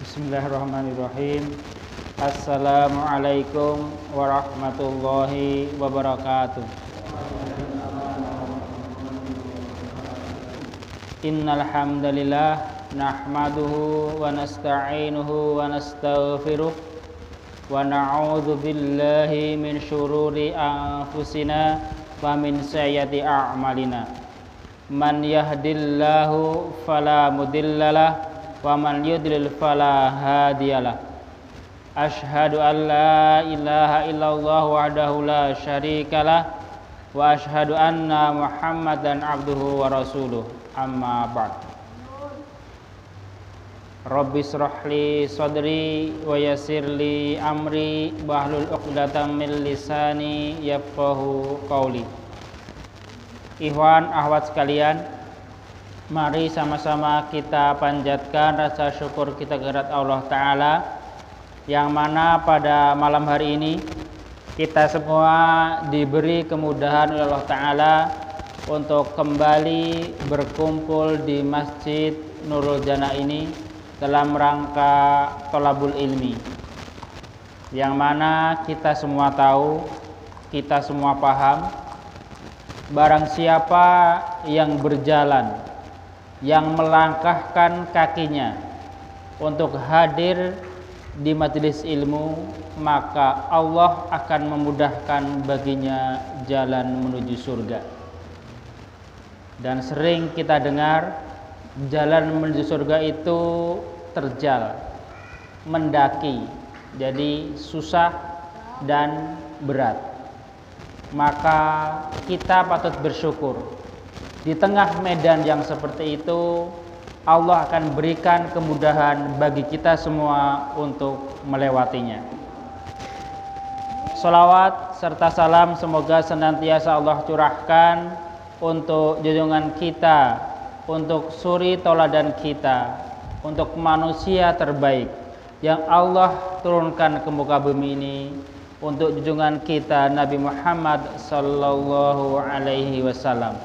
Bismillahirrahmanirrahim. Assalamualaikum warahmatullahi wabarakatuh. Innal hamdalillah nahmaduhu wa nasta'inuhu wa nastaghfiruh wa na'udzu billahi min syururi anfusina wa min sayyiati a'malina. Man yahdillahu fala mudhillalah wa man yudlil fala hadiyalah. Asyhadu an la ilaha illallah wahdahu la syarikalah wa asyhadu anna Muhammadan abduhu wa rasuluh. Amma ba'd. Rabbi shrah li sadri wa yassir li amri wahlul 'uqdatam min lisani yafqahu qawli. Ikhwan akhwat sekalian, mari sama-sama kita panjatkan rasa syukur kita kepada Allah Ta'ala, yang mana pada malam hari ini kita semua diberi kemudahan oleh Allah Ta'ala untuk kembali berkumpul di Masjid Nurul Jannah ini dalam rangka thalabul ilmi, yang mana kita semua tahu, kita semua paham, barang siapa yang berjalan, yang melangkahkan kakinya untuk hadir di majelis ilmu, maka Allah akan memudahkan baginya jalan menuju surga. Dan sering kita dengar jalan menuju surga itu terjal, mendaki, jadi susah dan berat. Maka kita patut bersyukur di tengah medan yang seperti itu Allah akan berikan kemudahan bagi kita semua untuk melewatinya. Sholawat serta salam semoga senantiasa Allah curahkan untuk junjungan kita, untuk suri tauladan kita, untuk manusia terbaik yang Allah turunkan ke muka bumi ini, untuk junjungan kita Nabi Muhammad sallallahu alaihi wasallam,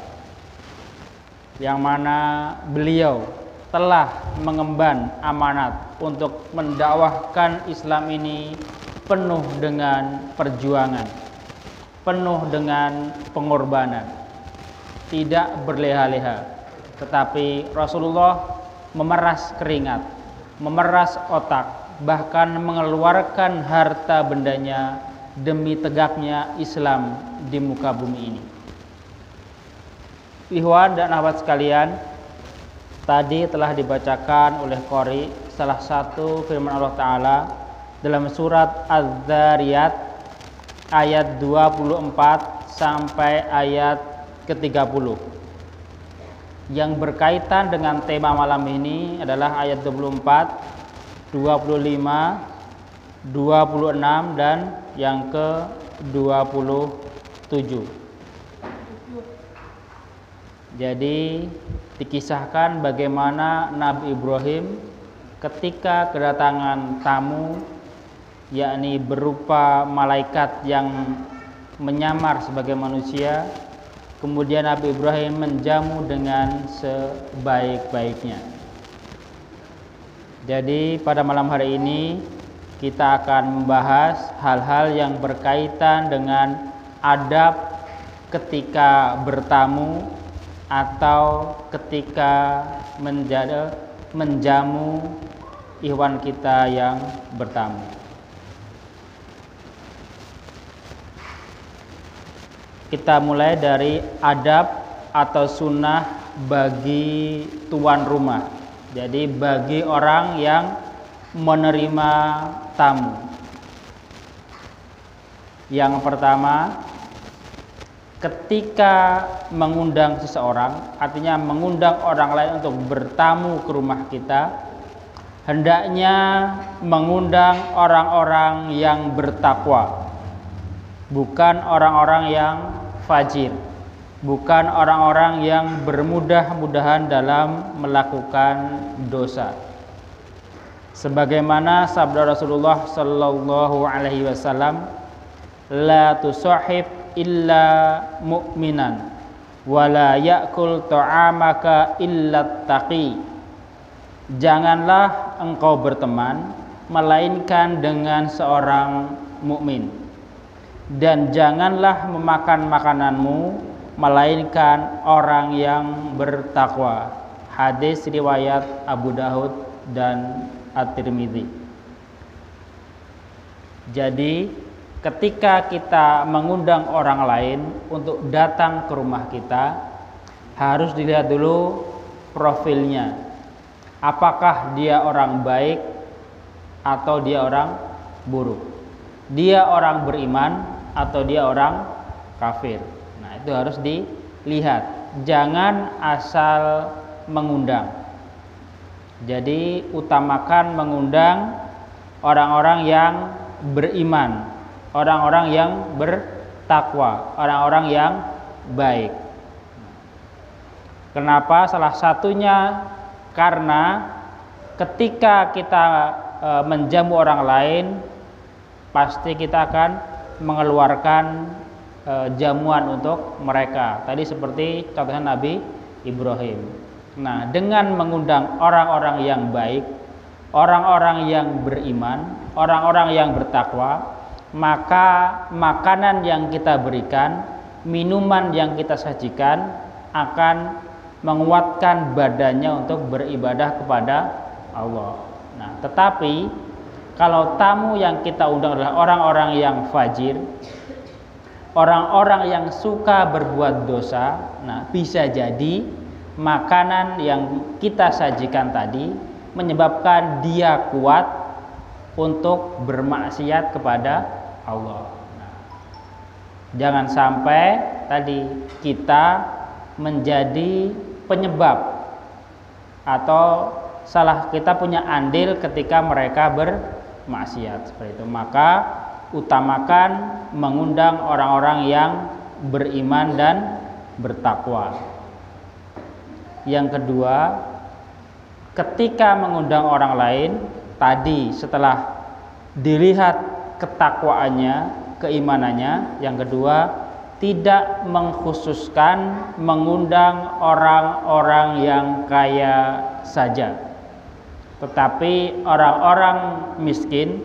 yang mana beliau telah mengemban amanat untuk mendakwahkan Islam ini penuh dengan perjuangan, penuh dengan pengorbanan, tidak berleha-leha, tetapi Rasulullah memeras keringat, memeras otak, bahkan mengeluarkan harta bendanya demi tegaknya Islam di muka bumi ini. Ikhwan dan akhwat sekalian, tadi telah dibacakan oleh Qori salah satu firman Allah Ta'ala dalam surat Az-Zariyat ayat 24 sampai ayat ke-30. Yang berkaitan dengan tema malam ini adalah ayat 24, 25, 26 dan yang ke-27. Jadi dikisahkan bagaimana Nabi Ibrahim ketika kedatangan tamu, yakni berupa malaikat yang menyamar sebagai manusia, kemudian Nabi Ibrahim menjamu dengan sebaik-baiknya. Jadi pada malam hari ini kita akan membahas hal-hal yang berkaitan dengan adab ketika bertamu atau ketika menjamu ikhwan kita yang bertamu. Kita mulai dari adab atau sunnah bagi tuan rumah. Jadi bagi orang yang menerima tamu. Yang pertama, ketika mengundang seseorang, artinya mengundang orang lain untuk bertamu ke rumah kita, hendaknya mengundang orang-orang yang bertakwa, bukan orang-orang yang fajir, bukan orang-orang yang bermudah-mudahan dalam melakukan dosa. Sebagaimana sabda Rasulullah sallallahu alaihi wasallam, la tusahib illa mu'minan wa la ya'kul ta'amaka illa taqi. janganlah engkau berteman melainkan dengan seorang mukmin, dan janganlah memakan makananmu melainkan orang yang bertakwa. Hadis riwayat Abu Daud dan At-Tirmidzi. Jadi ketika kita mengundang orang lain untuk datang ke rumah kita, harus dilihat dulu profilnya. Apakah dia orang baik atau dia orang buruk? Dia orang beriman atau dia orang kafir? Nah, itu harus dilihat. Jangan asal mengundang. Jadi utamakan mengundang orang-orang yang beriman, orang-orang yang bertakwa, orang-orang yang baik. Kenapa? Salah satunya karena ketika kita menjamu orang lain, pasti kita akan mengeluarkan jamuan untuk mereka. Tadi seperti contohnya Nabi Ibrahim. Nah, dengan mengundang orang-orang yang baik, orang-orang yang beriman, orang-orang yang bertakwa, maka makanan yang kita berikan, minuman yang kita sajikan akan menguatkan badannya untuk beribadah kepada Allah. Nah, tetapi kalau tamu yang kita undang adalah orang-orang yang fajir, orang-orang yang suka berbuat dosa, nah bisa jadi makanan yang kita sajikan tadi menyebabkan dia kuat untuk bermaksiat kepada Allah. Nah, jangan sampai tadi kita menjadi penyebab atau kita punya andil ketika mereka bermaksiat seperti itu. Maka utamakan mengundang orang-orang yang beriman dan bertakwa. Yang kedua, ketika mengundang orang lain, tadi setelah dilihat ketakwaannya, keimanannya, yang kedua, tidak mengkhususkan mengundang orang-orang yang kaya saja, tetapi orang-orang miskin,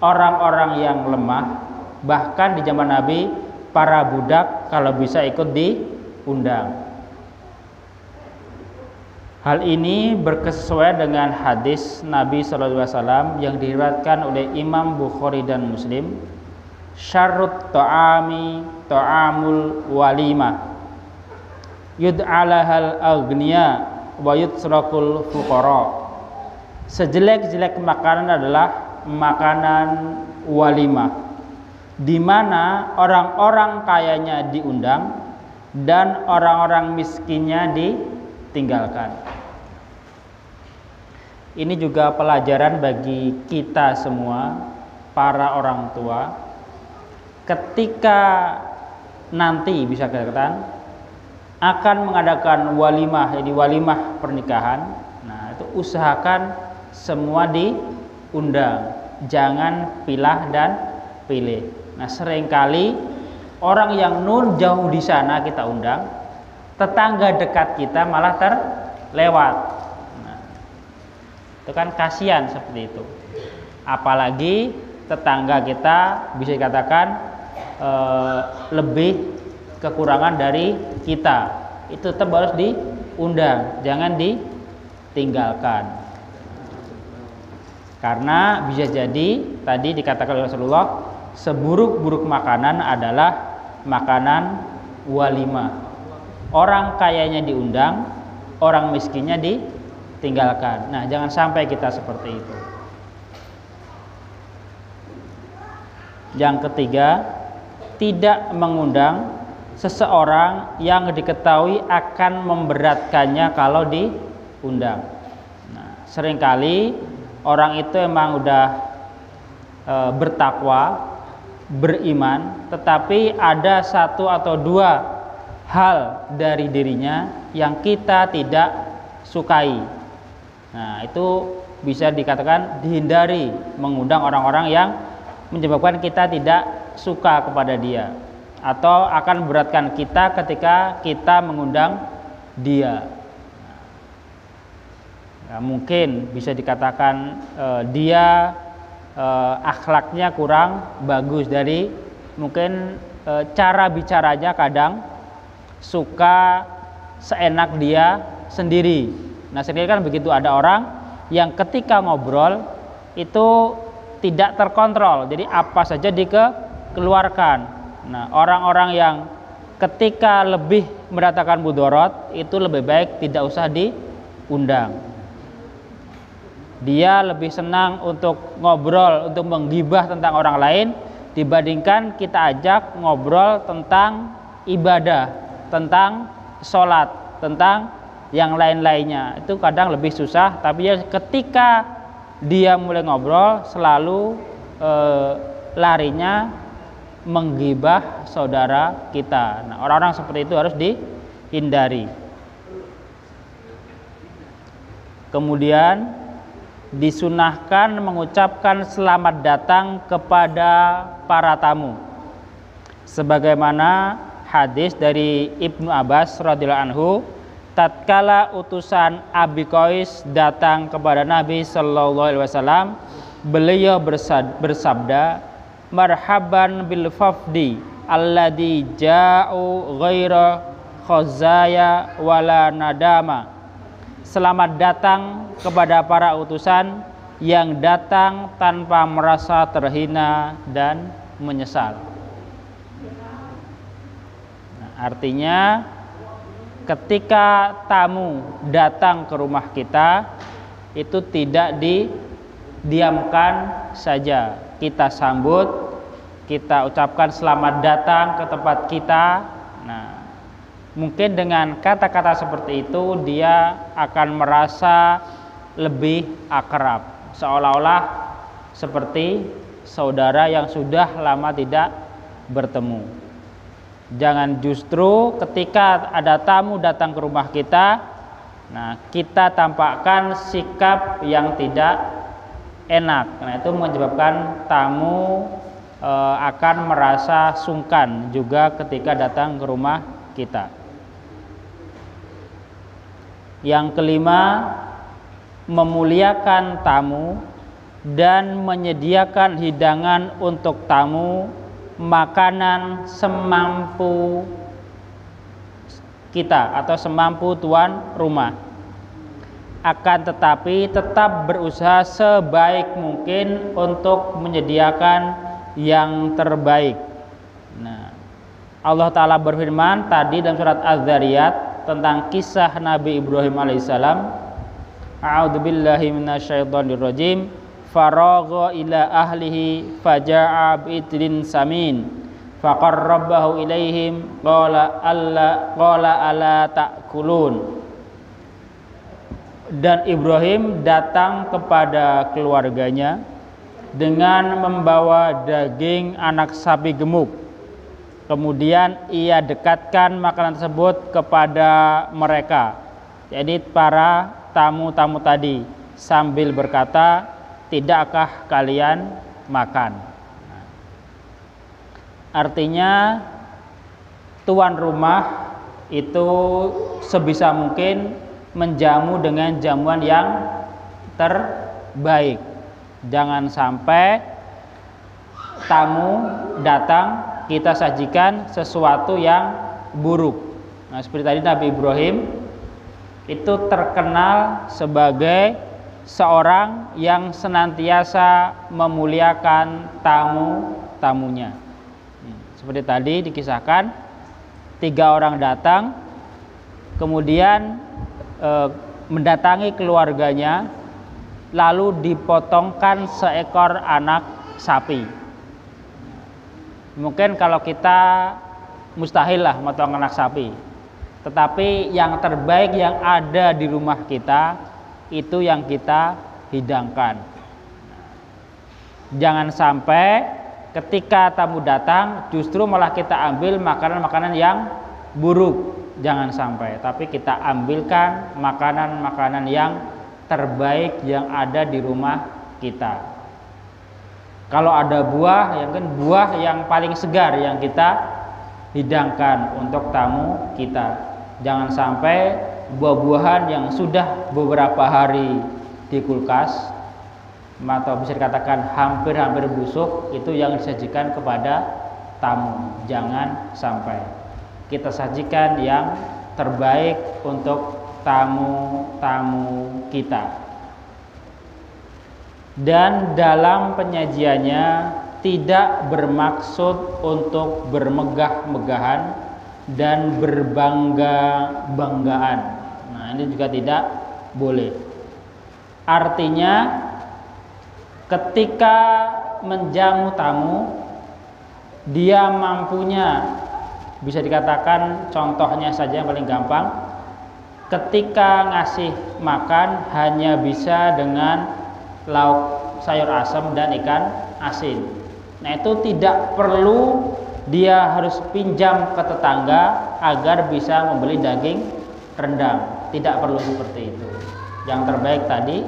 orang-orang yang lemah, bahkan di zaman Nabi para budak kalau bisa ikut diundang. Hal ini berkesesuaian dengan hadis Nabi SAW yang diriwayatkan oleh Imam Bukhari dan Muslim. Syarrut ta'ami ta'amul walimah yud'alahal aghniya wa yutsrakul fuqara. Sejelek-jelek makanan adalah makanan walimah, di mana orang-orang kayanya diundang dan orang-orang miskinnya ditinggalkan. Ini juga pelajaran bagi kita semua, para orang tua, ketika nanti bisa dikatakan akan mengadakan walimah, jadi walimah pernikahan. Nah, itu usahakan semua diundang, jangan pilah dan pilih. Nah, seringkali orang yang jauh di sana kita undang, tetangga dekat kita malah terlewat. Itu kan kasihan seperti itu. Apalagi tetangga kita bisa dikatakan lebih kekurangan dari kita, itu tetap harus diundang, jangan ditinggalkan. Karena bisa jadi tadi dikatakan oleh Rasulullah, seburuk-buruk makanan adalah makanan walimah. Orang kayanya diundang, orang miskinnya ditinggalkan. Nah, jangan sampai kita seperti itu. Yang ketiga, tidak mengundang seseorang yang diketahui akan memberatkannya kalau diundang. Nah, seringkali orang itu emang udah bertakwa, beriman, tetapi ada satu atau dua hal dari dirinya yang kita tidak sukai. Nah, itu bisa dikatakan dihindari mengundang orang-orang yang menyebabkan kita tidak suka kepada dia, atau akan memberatkan kita ketika kita mengundang dia. mungkin bisa dikatakan dia akhlaknya kurang bagus, dari mungkin cara bicaranya kadang suka seenak dia sendiri. Nah, seringkali kan begitu, ada orang yang ketika ngobrol itu tidak terkontrol, jadi apa saja dikeluarkan. Nah, orang-orang yang ketika lebih mendatangkan mudorot itu lebih baik tidak usah diundang. Dia lebih senang untuk ngobrol, untuk menggibah tentang orang lain dibandingkan kita ajak ngobrol tentang ibadah, tentang sholat, tentang yang lain-lainnya. Itu kadang lebih susah, tapi ya ketika dia mulai ngobrol selalu larinya menggibah saudara kita. Nah, orang-orang seperti itu harus dihindari. Kemudian disunahkan mengucapkan selamat datang kepada para tamu, sebagaimana hadis dari Ibnu Abbas radhiyallahu anhu, tatkala utusan Abi Qais datang kepada Nabi sallallahu alaihi wasallam, beliau bersabda, marhaban bil fafdi alladhi ja'u ghaira khazaya wala nadama. Selamat datang kepada para utusan yang datang tanpa merasa terhina dan menyesal. Nah, artinya ketika tamu datang ke rumah kita itu tidak didiamkan saja. Kita sambut, kita ucapkan selamat datang ke tempat kita. Nah, mungkin dengan kata-kata seperti itu dia akan merasa lebih akrab, seolah-olah seperti saudara yang sudah lama tidak bertemu. Jangan justru ketika ada tamu datang ke rumah kita, nah kita tampakkan sikap yang tidak enak. Nah, itu menyebabkan tamu akan merasa sungkan juga ketika datang ke rumah kita. Yang kelima, memuliakan tamu dan menyediakan hidangan untuk tamu, makanan semampu kita atau semampu tuan rumah. Akan tetapi tetap berusaha sebaik mungkin untuk menyediakan yang terbaik. Nah, Allah Ta'ala berfirman tadi dalam surat Az-Zariyat tentang kisah Nabi Ibrahim alaihissalam, a'udzubillahi minasyaitonirrajim, faragha ila ahlihi faja'a bi'idlin samin faqarrabahu ilaihim qala ala ta'kulun. Dan Ibrahim datang kepada keluarganya dengan membawa daging anak sapi gemuk. Kemudian ia dekatkan makanan tersebut kepada mereka, jadi para tamu-tamu tadi, sambil berkata, tidakkah kalian makan? Artinya tuan rumah itu sebisa mungkin menjamu dengan jamuan yang terbaik. Jangan sampai tamu datang kita sajikan sesuatu yang buruk. Nah, seperti tadi Nabi Ibrahim itu terkenal sebagai seorang yang senantiasa memuliakan tamu-tamunya. Seperti tadi dikisahkan, 3 orang datang, kemudian mendatangi keluarganya, lalu dipotongkan seekor anak sapi. Mungkin kalau kita mustahil lah motong anak sapi, tetapi yang terbaik yang ada di rumah kita itu yang kita hidangkan. Jangan sampai ketika tamu datang justru malah kita ambil makanan-makanan yang buruk. Jangan sampai, tapi kita ambilkan makanan-makanan yang terbaik yang ada di rumah kita. Kalau ada buah, yang kan buah yang paling segar yang kita hidangkan untuk tamu kita. Jangan sampai buah-buahan yang sudah beberapa hari di kulkas atau bisa dikatakan hampir-hampir busuk, itu yang disajikan kepada tamu. Jangan sampai. Kita sajikan yang terbaik untuk tamu-tamu kita. Dan dalam penyajiannya tidak bermaksud untuk bermegah-megahan dan berbangga-banggaan. Nah, ini juga tidak boleh. Artinya ketika menjamu tamu, dia mampunya, bisa dikatakan contohnya saja yang paling gampang, ketika ngasih makan hanya bisa dengan lauk sayur asam dan ikan asin. Nah, itu tidak perlu dia harus pinjam ke tetangga agar bisa membeli daging rendang. Tidak perlu seperti itu. Yang terbaik tadi,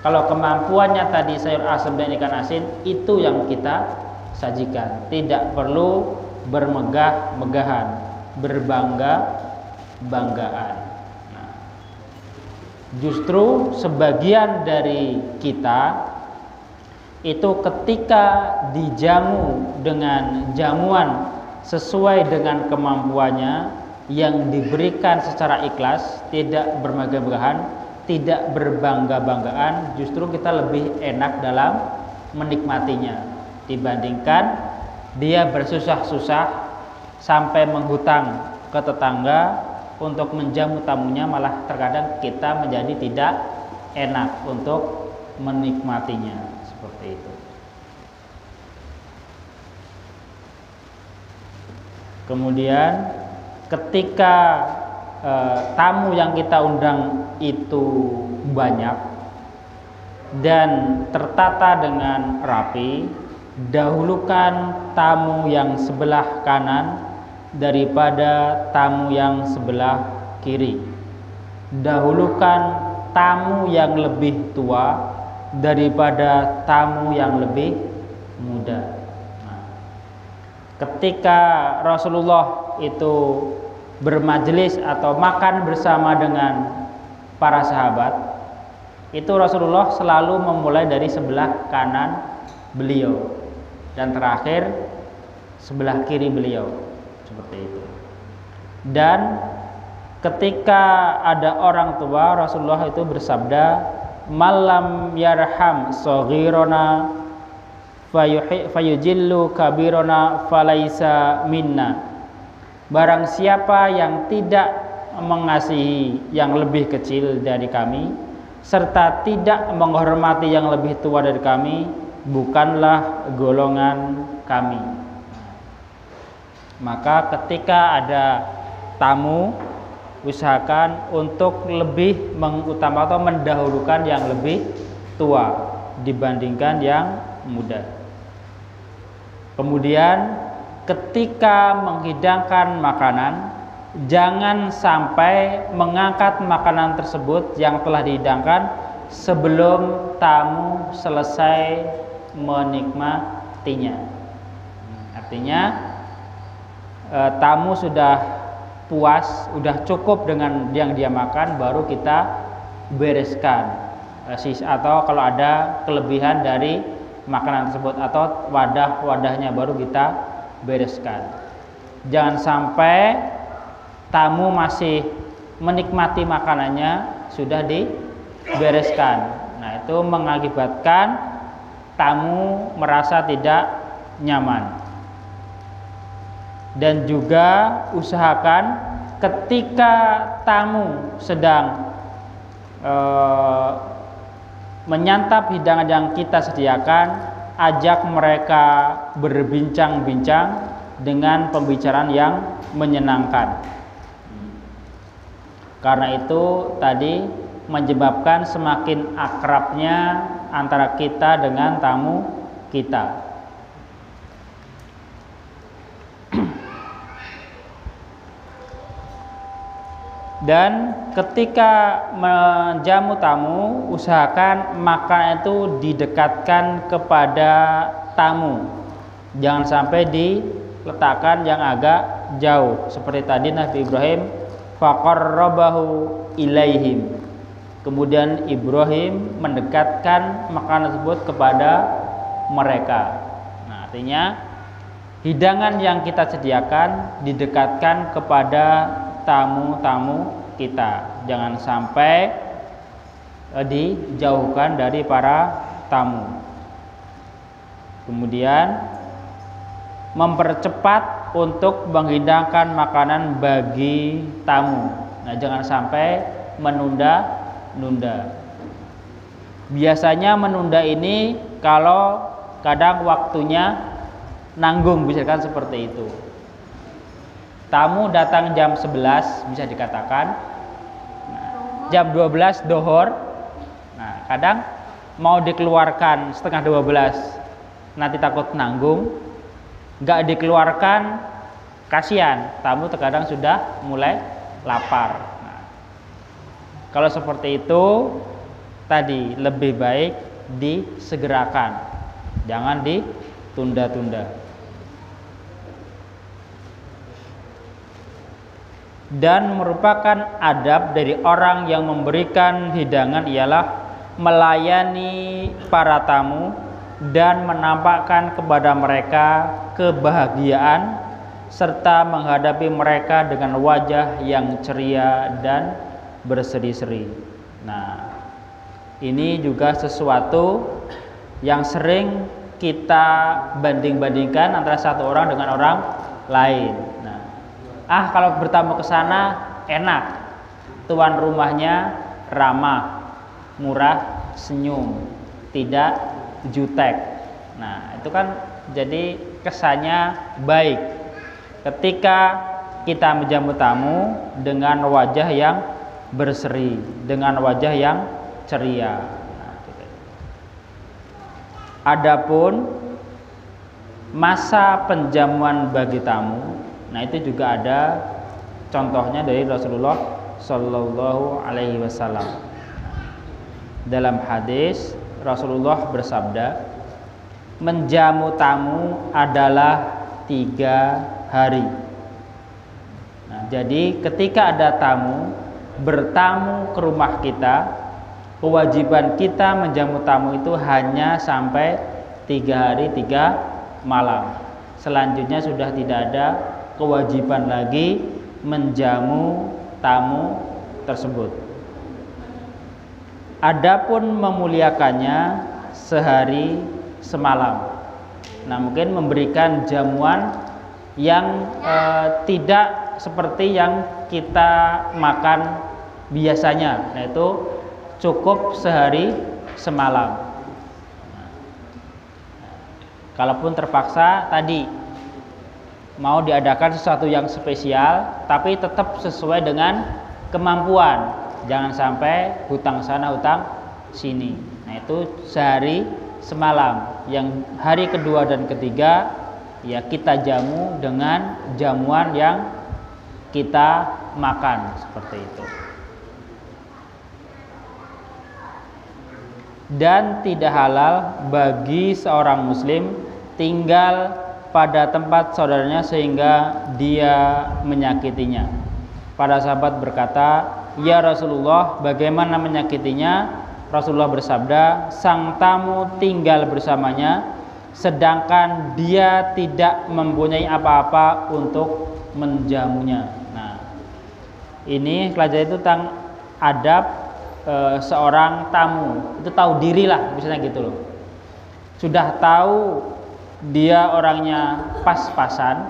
kalau kemampuannya tadi sayur asam dan ikan asin, itu yang kita sajikan. Tidak perlu bermegah-megahan, berbangga-banggaan. Nah, justru sebagian dari kita itu ketika dijamu dengan jamuan sesuai dengan kemampuannya yang diberikan secara ikhlas, tidak bermegah-megahan, tidak berbangga-banggaan, justru kita lebih enak dalam menikmatinya dibandingkan dia bersusah-susah sampai menghutang ke tetangga untuk menjamu tamunya, malah terkadang kita menjadi tidak enak untuk menikmatinya. Seperti itu. Kemudian ketika tamu yang kita undang itu banyak dan tertata dengan rapi, dahulukan tamu yang sebelah kanan daripada tamu yang sebelah kiri. Dahulukan tamu yang lebih tua daripada tamu yang lebih muda. Nah, ketika Rasulullah itu bermajelis atau makan bersama dengan para sahabat, itu Rasulullah selalu memulai dari sebelah kanan beliau dan terakhir sebelah kiri beliau, seperti itu. Dan ketika ada orang tua, Rasulullah itu bersabda, malam yarham saghirona fayujillu kabirona falaisa minna. Barang siapa yang tidak mengasihi yang lebih kecil dari kami serta tidak menghormati yang lebih tua dari kami, bukanlah golongan kami. Maka ketika ada tamu, usahakan untuk lebih mengutamakan atau mendahulukan yang lebih tua dibandingkan yang muda. Kemudian ketika menghidangkan makanan, jangan sampai mengangkat makanan tersebut yang telah dihidangkan sebelum tamu selesai menikmatinya. Artinya tamu sudah puas, sudah cukup dengan yang dia makan, baru kita bereskan atau kalau ada kelebihan dari makanan tersebut atau wadah-wadahnya baru kita bereskan. Jangan sampai tamu masih menikmati makanannya sudah dibereskan. Nah, itu mengakibatkan tamu merasa tidak nyaman. Dan juga usahakan ketika tamu sedang menyantap hidangan yang kita sediakan, ajak mereka berbincang-bincang dengan pembicaraan yang menyenangkan. Karena itu tadi menyebabkan semakin akrabnya antara kita dengan tamu kita. Dan ketika menjamu tamu, usahakan makanan itu didekatkan kepada tamu. Jangan sampai diletakkan yang agak jauh. Seperti tadi Nabi Ibrahim faqarrabahu ilaihim. Kemudian Ibrahim mendekatkan makanan tersebut kepada mereka. Nah, artinya hidangan yang kita sediakan didekatkan kepada tamu-tamu kita. Jangan sampai dijauhkan dari para tamu. Kemudian mempercepat untuk menghidangkan makanan bagi tamu. Nah, jangan sampai menunda-nunda. Biasanya menunda ini kalau kadang waktunya nanggung, misalkan seperti itu. Tamu datang jam 11 bisa dikatakan, jam 12 dohor. Nah, kadang mau dikeluarkan setengah 12, nanti takut nanggung, nggak dikeluarkan kasihan, tamu terkadang sudah mulai lapar. Nah, kalau seperti itu tadi lebih baik disegerakan, jangan ditunda-tunda. Dan merupakan adab dari orang yang memberikan hidangan ialah melayani para tamu dan menampakkan kepada mereka kebahagiaan serta menghadapi mereka dengan wajah yang ceria dan berseri-seri. Nah, ini juga sesuatu yang sering kita banding-bandingkan antara satu orang dengan orang lain. Nah, kalau bertamu ke sana enak, tuan rumahnya ramah, murah, senyum, tidak jutek. Nah, itu kan jadi kesannya baik ketika kita menjamu tamu dengan wajah yang berseri, dengan wajah yang ceria. Nah, adapun masa penjamuan bagi tamu, nah itu juga ada contohnya dari Rasulullah Shallallahu Alaihi Wasallam. Dalam hadis Rasulullah bersabda, menjamu tamu adalah 3 hari. Nah, jadi ketika ada tamu bertamu ke rumah kita, kewajiban kita menjamu tamu itu hanya sampai 3 hari 3 malam. Selanjutnya sudah tidak ada kewajiban lagi menjamu tamu tersebut. Adapun memuliakannya sehari semalam. Nah, mungkin memberikan jamuan yang tidak seperti yang kita makan biasanya. Nah, itu cukup sehari semalam. Kalaupun terpaksa tadi mau diadakan sesuatu yang spesial, tapi tetap sesuai dengan kemampuan. Jangan sampai hutang sana hutang sini. Nah, itu sehari semalam. Yang hari kedua dan ketiga ya kita jamu dengan jamuan yang kita makan, seperti itu. Dan tidak halal bagi seorang muslim tinggal pada tempat saudaranya sehingga dia menyakitinya. Para sahabat berkata, "Ya Rasulullah, bagaimana menyakitinya?" Rasulullah bersabda, "Sang tamu tinggal bersamanya sedangkan dia tidak mempunyai apa-apa untuk menjamunya." Nah, ini pelajaran itu tentang adab seorang tamu. Itu tahu diri lah, misalnya gitu loh. Sudah tahu dia orangnya pas-pasan,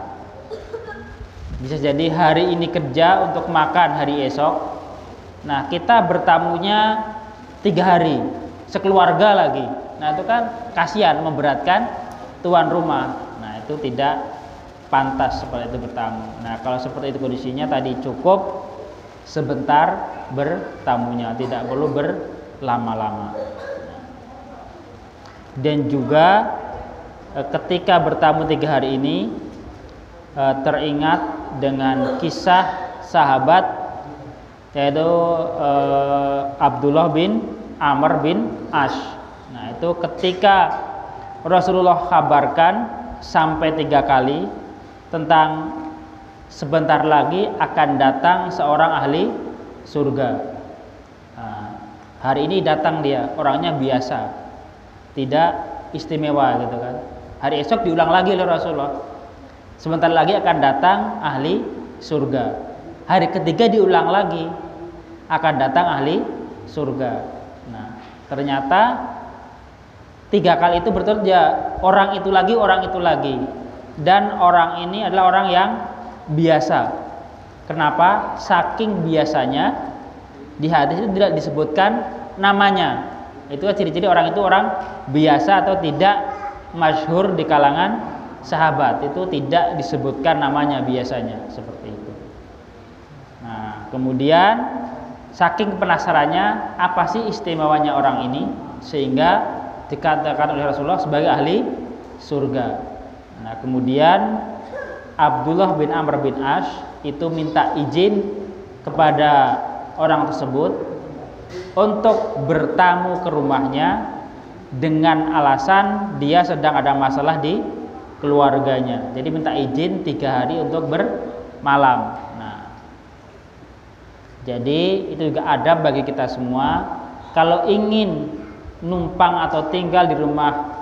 bisa jadi hari ini kerja untuk makan hari esok. Nah, kita bertamunya 3 hari sekeluarga lagi. Nah, itu kan kasihan, memberatkan tuan rumah. Nah, itu tidak pantas seperti itu bertamu. Nah, kalau seperti itu kondisinya tadi cukup sebentar bertamunya, tidak perlu berlama-lama. Dan juga ketika bertamu 3 hari ini teringat dengan kisah sahabat yaitu Abdullah bin Amr bin Ash. Nah, itu ketika Rasulullah kabarkan sampai 3 kali tentang sebentar lagi akan datang seorang ahli surga. Hari ini datang dia, orangnya biasa, tidak istimewa gitu kan. Hari esok diulang lagi oleh Rasulullah. Sebentar lagi akan datang ahli surga. Hari ketiga diulang lagi, akan datang ahli surga. Nah, ternyata 3 kali itu berturut ya, orang itu lagi. Dan orang ini adalah orang yang biasa. Kenapa? Saking biasanya di hadis itu tidak disebutkan namanya. Itu ciri-ciri orang itu orang biasa atau tidak masyhur di kalangan sahabat, itu tidak disebutkan namanya biasanya, seperti itu. Nah, kemudian saking penasarannya apa sih istimewanya orang ini sehingga dikatakan oleh Rasulullah sebagai ahli surga. Nah, kemudian Abdullah bin Amr bin Ash itu minta izin kepada orang tersebut untuk bertamu ke rumahnya dengan alasan dia sedang ada masalah di keluarganya. Jadi minta izin 3 hari untuk bermalam. Nah, jadi itu juga adab bagi kita semua. Kalau ingin numpang atau tinggal di rumah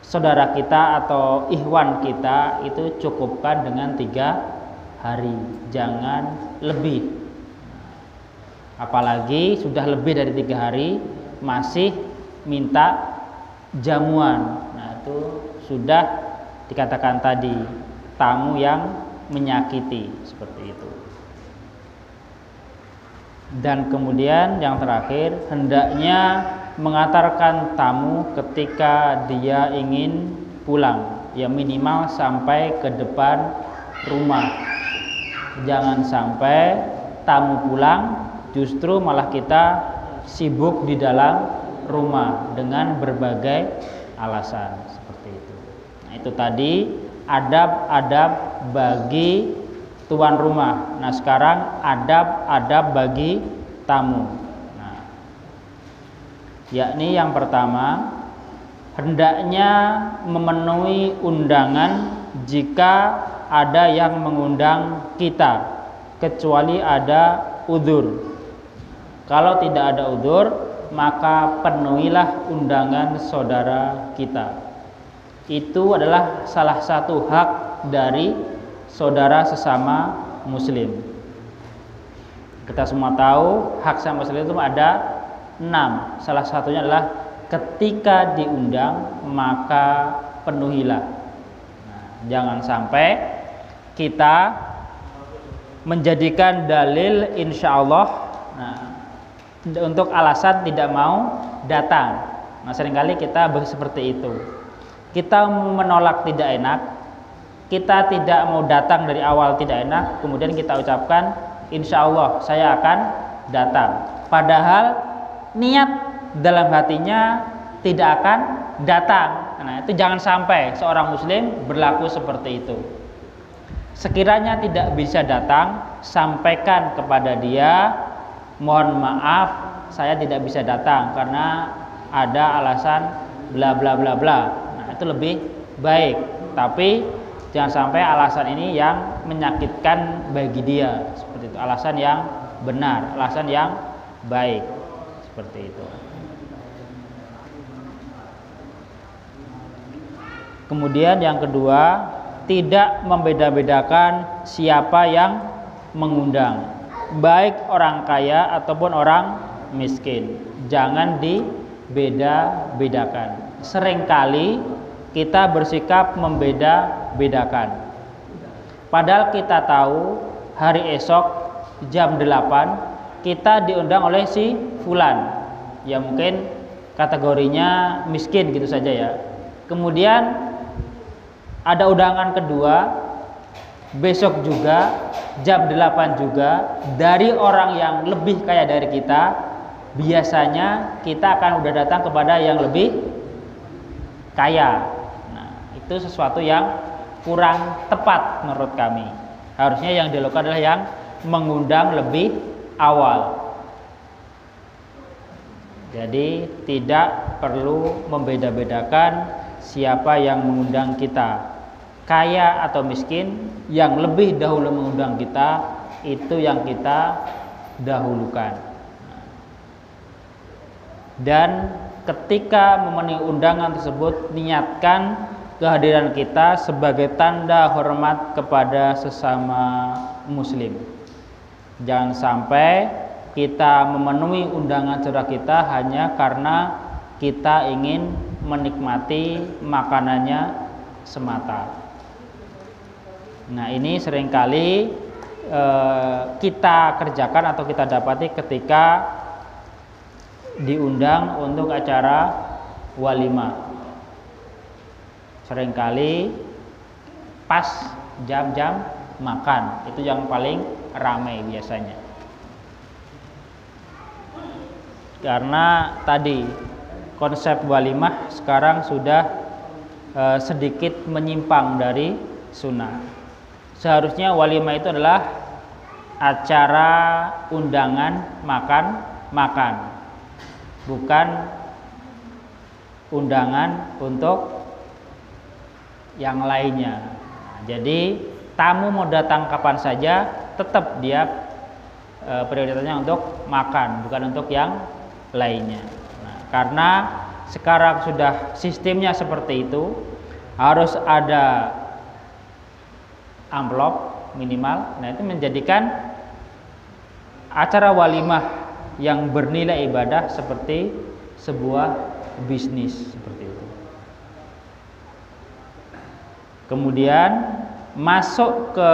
saudara kita atau ikhwan kita, itu cukupkan dengan 3 hari, jangan lebih. Apalagi sudah lebih dari 3 hari masih minta jamuan. Nah, itu sudah dikatakan tadi tamu yang menyakiti, seperti itu. Dan kemudian yang terakhir, hendaknya mengantarkan tamu ketika dia ingin pulang, ya minimal sampai ke depan rumah. Jangan sampai tamu pulang justru malah kita sibuk di dalam rumah dengan berbagai alasan, seperti itu. Nah, itu tadi adab-adab bagi tuan rumah. Nah, sekarang adab-adab bagi tamu. Nah, yakni yang pertama, hendaknya memenuhi undangan jika ada yang mengundang kita, kecuali ada udzur. Kalau tidak ada udzur, maka penuhilah undangan saudara kita. Itu adalah salah satu hak dari saudara sesama muslim. Kita semua tahu hak sesama muslim itu ada 6. Salah satunya adalah ketika diundang maka penuhilah. Nah, jangan sampai kita menjadikan dalil insyaallah untuk alasan tidak mau datang. Nah, seringkali kita seperti itu. Kita menolak tidak enak, kita tidak mau datang dari awal tidak enak, kemudian kita ucapkan insya Allah saya akan datang. Padahal niat dalam hatinya tidak akan datang. Nah, itu jangan sampai seorang muslim berlaku seperti itu. Sekiranya tidak bisa datang, sampaikan kepada dia, mohon maaf saya tidak bisa datang karena ada alasan bla bla bla bla. Nah, itu lebih baik. Tapi jangan sampai alasan ini yang menyakitkan bagi dia, seperti itu. Alasan yang benar, alasan yang baik, seperti itu. Kemudian yang kedua, tidak membeda-bedakan siapa yang mengundang, baik orang kaya ataupun orang miskin. Jangan dibeda-bedakan. Seringkali kita bersikap membeda-bedakan. Padahal kita tahu hari esok jam 8 kita diundang oleh si fulan, ya mungkin kategorinya miskin gitu saja ya. Kemudian ada undangan kedua besok juga jam 8 juga dari orang yang lebih kaya dari kita. Biasanya kita akan udah datang kepada yang lebih kaya. Nah, itu sesuatu yang kurang tepat menurut kami. Harusnya yang dilakukan adalah yang mengundang lebih awal. Jadi tidak perlu membeda-bedakan siapa yang mengundang kita, kaya atau miskin. Yang lebih dahulu mengundang kita itu yang kita dahulukan. Dan ketika memenuhi undangan tersebut, niatkan kehadiran kita sebagai tanda hormat kepada sesama muslim. Jangan sampai kita memenuhi undangan saudara kita hanya karena kita ingin menikmati makanannya semata. Nah, ini seringkali kita kerjakan atau kita dapati ketika diundang untuk acara walimah. Seringkali pas jam-jam makan, itu yang paling ramai biasanya. Karena tadi konsep walimah sekarang sudah sedikit menyimpang dari sunnah. Seharusnya walimah itu adalah acara undangan makan, bukan undangan untuk yang lainnya. Jadi tamu mau datang kapan saja, tetap dia prioritasnya untuk makan, bukan untuk yang lainnya. Nah, karena sekarang sudah sistemnya seperti itu, harus ada amplop minimal. Nah, itu menjadikan acara walimah yang bernilai ibadah seperti sebuah bisnis seperti itu. Kemudian masuk ke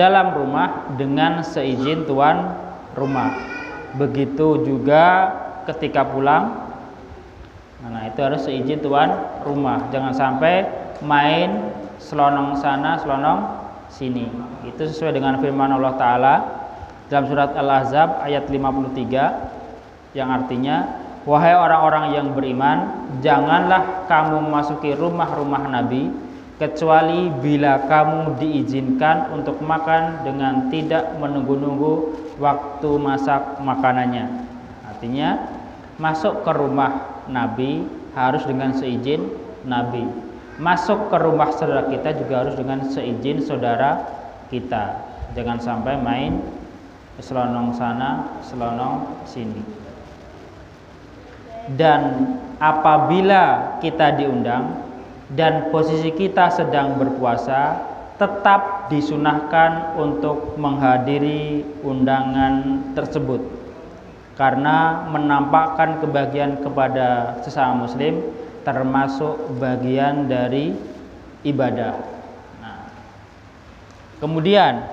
dalam rumah dengan seizin tuan rumah. Begitu juga ketika pulang. Nah, itu harus seizin tuan rumah. Jangan sampai main selonong sana, selonong sini. Itu sesuai dengan firman Allah Ta'ala dalam surat Al-Ahzab ayat 53 yang artinya, wahai orang-orang yang beriman, janganlah kamu memasuki rumah-rumah Nabi kecuali bila kamu diizinkan untuk makan dengan tidak menunggu-nunggu waktu masak makanannya. Artinya masuk ke rumah Nabi harus dengan seizin Nabi. Masuk ke rumah saudara kita juga harus dengan seizin saudara kita. Jangan sampai main selonong sana, selonong sini. Dan apabila kita diundang dan posisi kita sedang berpuasa, tetap disunahkan untuk menghadiri undangan tersebut, karena menampakkan kebahagiaan kepada sesama muslim termasuk bagian dari ibadah. Nah, kemudian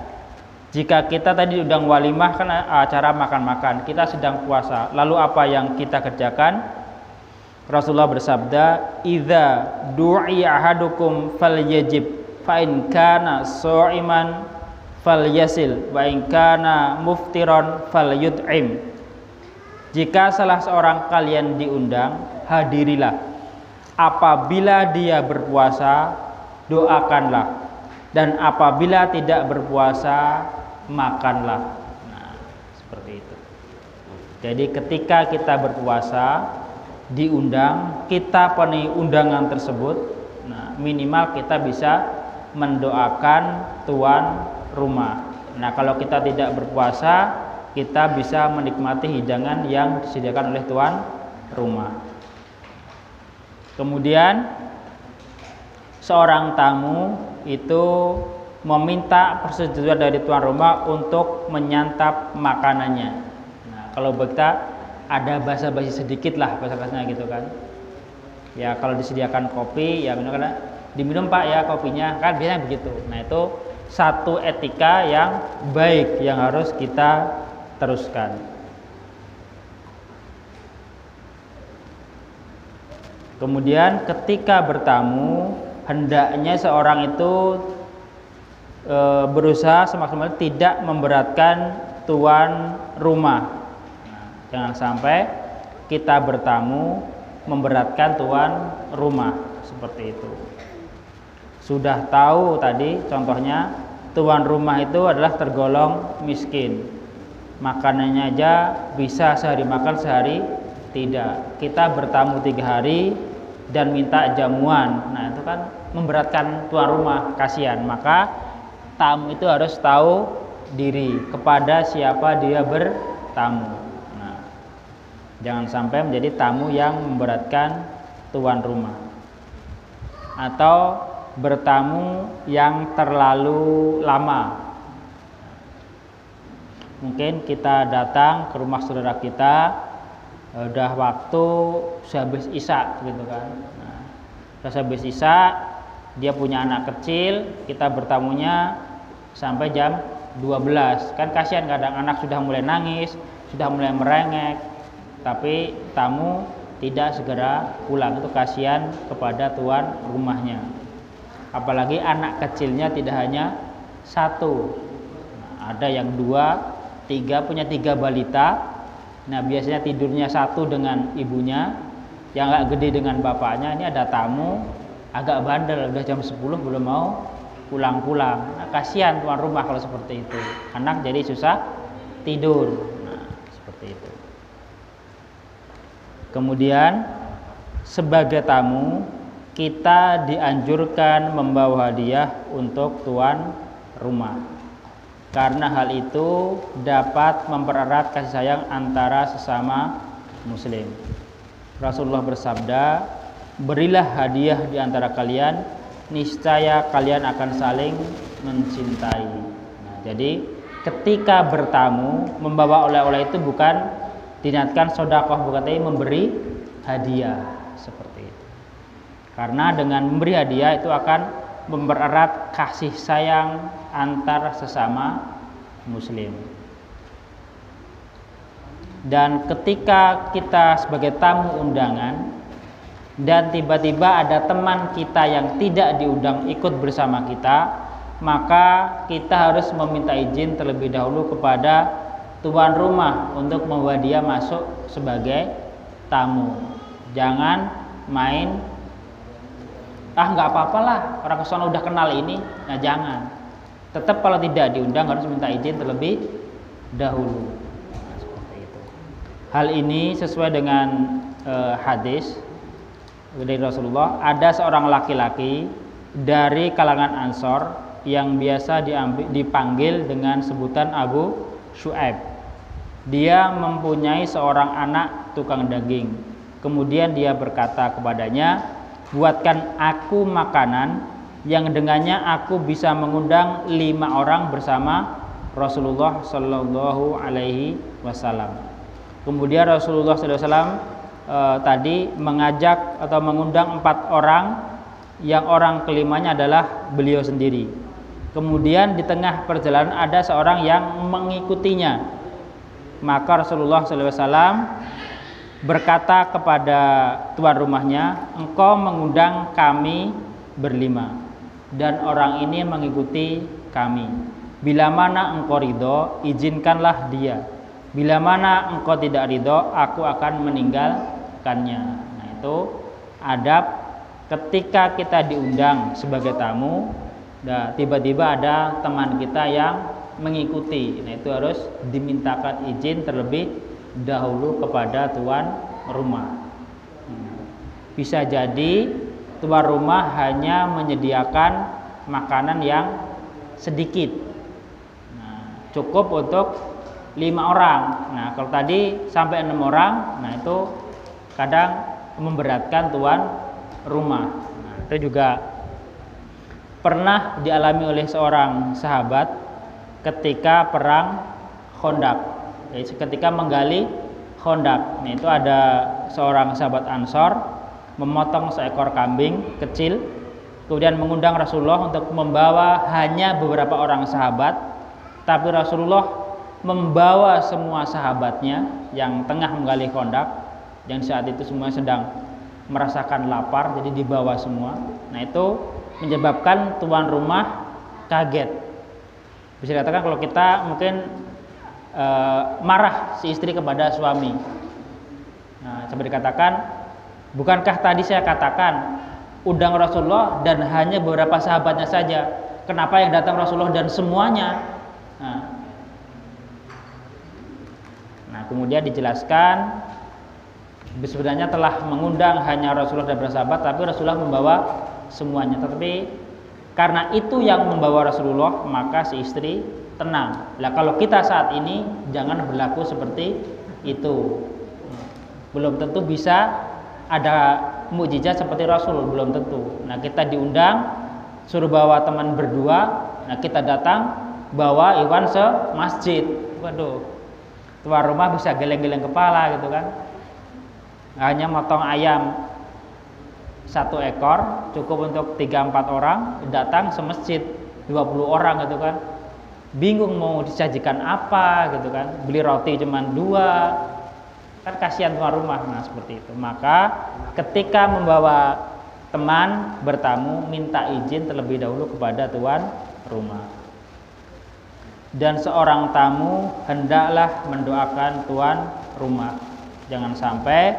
jika kita tadi diundang walimah kan acara makan-makan, kita sedang puasa, lalu apa yang kita kerjakan? Rasulullah bersabda, "Idza du'iya ahadukum falyajib, fa in kana sha'iman falyasil, wa in kana muftiran falyut'im." Jika salah seorang kalian diundang, hadirilah. Apabila dia berpuasa, doakanlah. Dan apabila tidak berpuasa, makanlah. Nah, seperti itu. Jadi ketika kita berpuasa, diundang, kita penuhi undangan tersebut, nah, minimal kita bisa mendoakan tuan rumah. Nah, kalau kita tidak berpuasa, kita bisa menikmati hidangan yang disediakan oleh tuan rumah. Kemudian seorang tamu itu meminta persetujuan dari tuan rumah untuk menyantap makanannya. Nah, kalau kita ada basa-basi sedikit lah bahasa-bahasanya gitu kan. Ya kalau disediakan kopi ya diminum Pak ya kopinya, kan biasanya begitu. Nah, itu satu etika yang baik yang harus kita teruskan. Kemudian ketika bertamu, hendaknya seorang itu berusaha semaksimal tidak memberatkan tuan rumah. Jangan sampai kita bertamu memberatkan tuan rumah seperti itu. Sudah tahu tadi contohnya tuan rumah itu adalah tergolong miskin. Makanannya aja bisa sehari makan, sehari tidak. Kita bertamu 3 hari dan minta jamuan. Nah, itu kan memberatkan tuan rumah, kasihan. Maka tamu itu harus tahu diri kepada siapa dia bertamu. Jangan sampai menjadi tamu yang memberatkan tuan rumah, atau bertamu yang terlalu lama. Mungkin kita datang ke rumah saudara kita, udah waktu sehabis isya gitu kan. Nah, udah sehabis isya, dia punya anak kecil, kita bertamunya sampai jam 12. Kan kasihan, kadang anak sudah mulai nangis, sudah mulai merengek, tapi tamu tidak segera pulang. Itu kasihan kepada tuan rumahnya. Apalagi anak kecilnya tidak hanya satu, nah, ada yang 2, 3, punya 3 balita. Nah, biasanya tidurnya satu dengan ibunya, yang agak gede dengan bapaknya. Ini ada tamu agak bandel, udah jam 10 belum mau pulang-pulang. Nah, kasihan tuan rumah kalau seperti itu, anak jadi susah tidur. Nah, seperti itu. Kemudian sebagai tamu kita dianjurkan membawa hadiah untuk tuan rumah, karena hal itu dapat mempererat kasih sayang antara sesama muslim. Rasulullah bersabda, berilah hadiah di antara kalian, niscaya kalian akan saling mencintai. Nah, jadi ketika bertamu membawa oleh-oleh itu bukan diniatkan sedekah, bukan, tapi memberi hadiah seperti itu. Karena dengan memberi hadiah itu akan mempererat kasih sayang antar sesama muslim. Dan ketika kita sebagai tamu undangan dan tiba-tiba ada teman kita yang tidak diundang ikut bersama kita, maka kita harus meminta izin terlebih dahulu kepada tuan rumah untuk membawa dia masuk sebagai tamu. Jangan main, nggak apa-apalah, orang kesana udah kenal ini. Nah, jangan. Tetap kalau tidak diundang harus minta izin terlebih dahulu. Nah, seperti itu. Hal ini sesuai dengan hadis dari Rasulullah. Ada seorang laki-laki dari kalangan Ansor yang biasa dipanggil dengan sebutan Abu Syu'aib. Dia mempunyai seorang anak tukang daging. Kemudian dia berkata kepadanya, buatkan aku makanan yang dengannya aku bisa mengundang 5 orang bersama Rasulullah Shallallahu Alaihi Wasallam. Kemudian Rasulullah Shallallahu Alaihi Wasallam tadi mengajak atau mengundang 4 orang, yang orang kelimanya adalah beliau sendiri. Kemudian di tengah perjalanan ada seorang yang mengikutinya. Maka Rasulullah SAW berkata kepada tuan rumahnya, engkau mengundang kami berlima dan orang ini mengikuti kami. Bila mana engkau ridho, izinkanlah dia. Bila mana engkau tidak ridho, aku akan meninggalkannya. Nah, itu adab ketika kita diundang sebagai tamu. Nah, tiba-tiba ada teman kita yang mengikuti. Nah, itu harus dimintakan izin terlebih dahulu kepada tuan rumah. Bisa jadi tuan rumah hanya menyediakan makanan yang sedikit. Nah, cukup untuk 5 orang. Nah, kalau tadi sampai 6 orang, nah itu kadang memberatkan tuan rumah. Nah, itu juga pernah dialami oleh seorang sahabat ketika perang Khandaq, ketika menggali Khandaq. Nah, itu ada seorang sahabat Ansor memotong seekor kambing kecil, kemudian mengundang Rasulullah untuk membawa hanya beberapa orang sahabat, tapi Rasulullah membawa semua sahabatnya yang tengah menggali Khandaq, yang saat itu semua sedang merasakan lapar, jadi dibawa semua. Nah, itu menyebabkan tuan rumah kaget. Bisa dikatakan kalau kita mungkin marah si istri kepada suami. Nah, sampai dikatakan, bukankah tadi saya katakan undang Rasulullah dan hanya beberapa sahabatnya saja, kenapa yang datang Rasulullah dan semuanya? Nah, kemudian dijelaskan sebenarnya telah mengundang hanya Rasulullah dan sahabat, tapi Rasulullah membawa semuanya. Tetapi karena itu yang membawa Rasulullah, maka si istri tenang. Lah, kalau kita saat ini jangan berlaku seperti itu. Belum tentu bisa ada mukjizat seperti Rasul, belum tentu. Nah, kita diundang suruh bawa teman berdua, nah kita datang bawa Iwan masjid. Waduh, tuan rumah bisa geleng-geleng kepala gitu kan. Hanya motong ayam 1 ekor cukup untuk 3-4 orang, datang semasjid 20 orang gitu kan. Bingung mau disajikan apa gitu kan. Beli roti cuma 2. Kan kasihan tuan rumah. Nah, seperti itu. Maka ketika membawa teman bertamu, minta izin terlebih dahulu kepada tuan rumah. Dan seorang tamu hendaklah mendoakan tuan rumah. Jangan sampai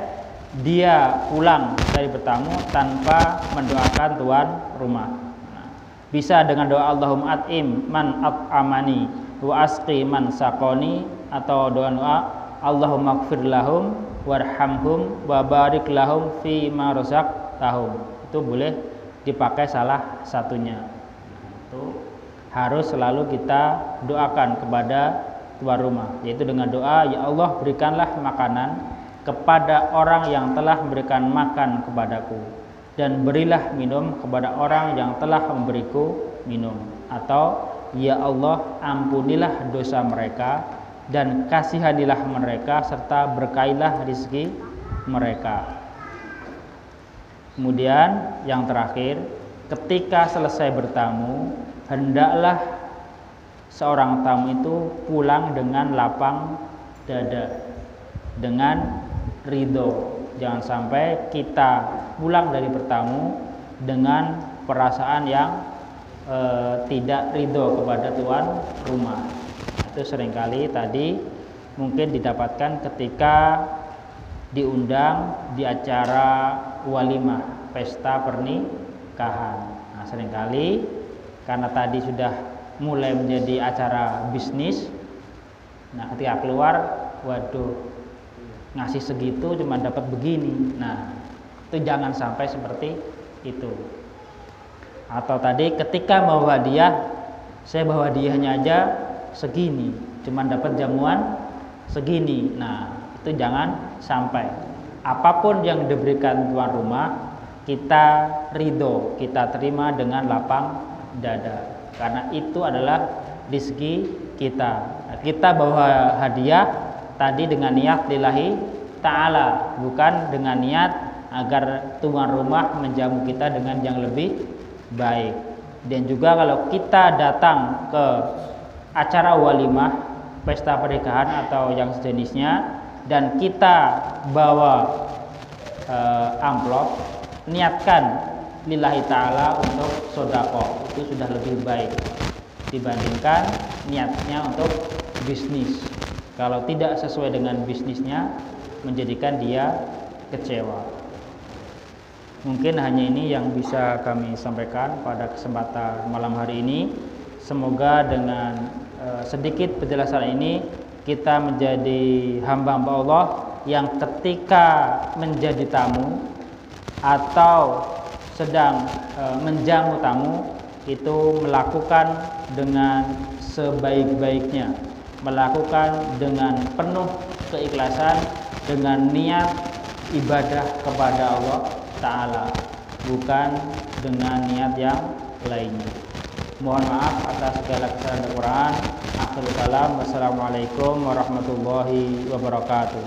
dia pulang dari bertamu tanpa mendoakan tuan rumah. Nah, bisa dengan doa Allahumma at'im man at'amani wa asqi man saqoni, atau doa Allahumma gfir lahum warhamhum wa barik lahum fi ma razaqtahum. Itu boleh dipakai salah satunya. Itu harus selalu kita doakan kepada tuan rumah, yaitu dengan doa, ya Allah berikanlah makanan kepada orang yang telah memberikan makan kepadaku, dan berilah minum kepada orang yang telah memberiku minum. Atau ya Allah ampunilah dosa mereka dan kasihanilah mereka serta berkailah rezeki mereka. Kemudian yang terakhir, ketika selesai bertamu, hendaklah seorang tamu itu pulang dengan lapang dada, dengan ridho. Jangan sampai kita pulang dari bertamu dengan perasaan yang tidak ridho kepada tuan rumah. Itu seringkali tadi mungkin didapatkan ketika diundang di acara walimah, pesta pernikahan. Nah, seringkali karena tadi sudah mulai menjadi acara bisnis, nah ketika keluar, waduh, ngasih segitu cuma dapat begini. Nah, itu jangan sampai seperti itu. Atau tadi ketika bawa hadiah, saya bawa hadiahnya aja segini, cuma dapat jamuan segini. Nah, itu jangan sampai. Apapun yang diberikan tuan rumah, kita ridho, kita terima dengan lapang dada, karena itu adalah rezeki kita. Nah, kita bawa hadiah tadi dengan niat lillahi ta'ala, bukan dengan niat agar tuan rumah menjamu kita dengan yang lebih baik. Dan juga kalau kita datang ke acara walimah, pesta pernikahan atau yang sejenisnya, dan kita bawa amplop, niatkan lillahi ta'ala untuk sodako, itu sudah lebih baik dibandingkan niatnya untuk bisnis. Kalau tidak sesuai dengan bisnisnya, menjadikan dia kecewa. Mungkin hanya ini yang bisa kami sampaikan pada kesempatan malam hari ini. Semoga dengan sedikit penjelasan ini kita menjadi hamba-hamba Allah yang ketika menjadi tamu atau sedang menjamu tamu itu melakukan dengan sebaik-baiknya, melakukan dengan penuh keikhlasan, dengan niat ibadah kepada Allah Ta'ala, bukan dengan niat yang lainnya. Mohon maaf atas segala kesalahan Al-Quran. Akhirul kalam. Wassalamualaikum warahmatullahi wabarakatuh.